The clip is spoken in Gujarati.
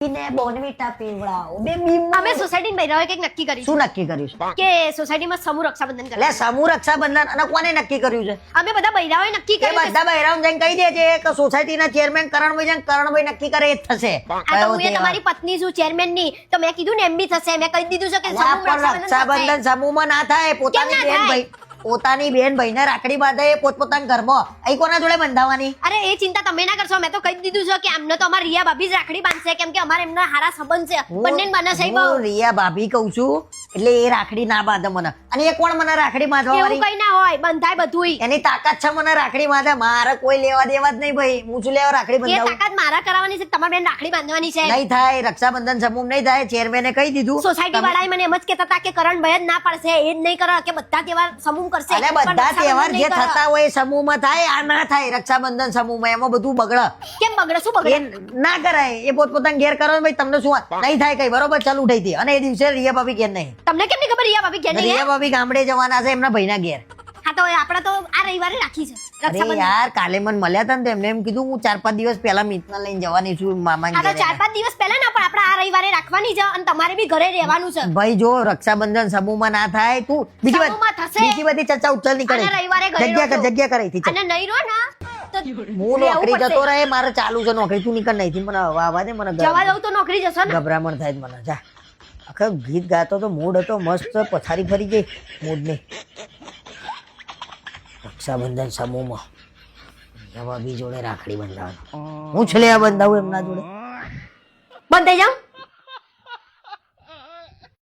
ને બોર્નવિટા પીવડાવો બે બીમ અમે સોસાયટી બૈરાઓએ કંઈક નક્કી કર્યું શું નક્કી કર્યું છે કે સોસાયટીમાં સમૂહ રક્ષાબંધન કરે. એટલે સમૂહ રક્ષાબંધન અને કોને નક્કી કર્યું છે અમે બધા બૈરાઓએ નક્કી એ કર્યું કે બધા બહેરામ જઈને કહી દે છે કે સોસાયટીના ચેરમેન કરણભાઈ છે કરણભાઈ નક્કી કરે એ જ થશે આ તો હું એ તમારી પત્ની છું ચેરમેન ની તો મેં કીધું ને એમ બી થશે મેં કહી દીધું છે કે અલા, સમૂહ પણ રક્ષાબંધન રક્ષાબંધન સમૂહમાં ના થાય પોતાની કેમ ના બેન થાય? ભાઈ પોતાની બેન ભાઈને રાખડી બાંધે એ પોતપોતાના ઘરમાં અહીં કોના જોડે બંધાવવાની અરે એ ચિંતા તમે ના કરશો મેં તો કહી દીધું છે કે અમને તો અમાર રિયા ભાભી જ રાખડી બાંધશે કેમ કે અમારે એમના હારા સંબંધ છે બંને બને છે બહુ હું રિયા ભાભી કહું છું એટલે એ રાખડી ના બાંધે મને અને એ કોણ મને રાખડી બાંધવા એવું વાળી કઈ ના હોય બંધાય બધુંય એની તાકાત છે મને રાખડી બાંધે મારે કોઈ લેવા દેવા જ નહીં ભાઈ હું શું લેવા રાખડી એ બંધાવું તાકાત મારા કરાવવાની છે તમારી બેન રાખડી બાંધવાની છે નહીં થાય રક્ષાબંધન સમૂહ નહીં થાય ચેરમેને કહી દીધું સોસાયટી વાળાએ મને એમ જ કહેતા હતા કે કરણભાઈ જ ના પડશે એ જ નહીં કરે કે બધા તહેવાર સમૂહ કરશે અને પણ બધા રક્ષાબંધન તહેવાર જે નહીં કરે. થતા હોય એ સમૂહમાં થાય આ ના થાય રક્ષાબંધન સમૂહમાં એમાં બધું બગડે કેમ બગડે શું એ બગડે ના કરાય એ પોતપોતાના ઘેર કરો ને ભાઈ તમને શું વાત નહીં થાય કઈ બરોબર ચાલુ ઉઠાઈ હતી અને એ દિવસે રિયા ભાભી ઘેર નહીં તમને કેમ નહીં ખબર રિયા ભાભી ઘેર નહીં રિયા ભાભી ગામડે જવાના છે એમના ભાઈના ઘેર હા તો આપણે તો આ રવિવારે રાખી છે અરે રક્ષાબંધન યાર કાલે મને મળ્યા હતા ને તો એમને એમ કીધું હું 4-5 દિવસ પહેલા મિતના લઈને જવાની છું મામા આ તો 4-5 દિવસ પહેલા ના પણ આપણે આ રવિવારે રાખવાની છે અને તમારે બી ઘરે રહેવાનું છે ભાઈ જો રક્ષાબંધન સમૂહમાં ના થાય તું સમૂહમાં થશે. બીજી બધી ચર્ચા ઉચ્ચલ ની કરે અને રવિવારે ઘરે જગ્યા કર રહેજો. જગ્યા કરે થી અને નહીં રહો ને તો હું રહેવું નોકરી પડશે. જતો રહે મારે ચાલુ છે નોકરી તું નીકળ નહીં મને આવા દે મને જવા દઉં તો નોકરી જશો ને ગભરામણ થાય છે મને જા આખા ગીત ગાતો તો મૂડ હતો મસ્ત પથારી ફરી ગઈ મૂડ ની રક્ષાબંધન સમૂહમાં જવા બી જોડે રાખડી બંધાવવાનું હું છેલ્લે બંધાવું એમના જોડે બંધ થઈ જાઉં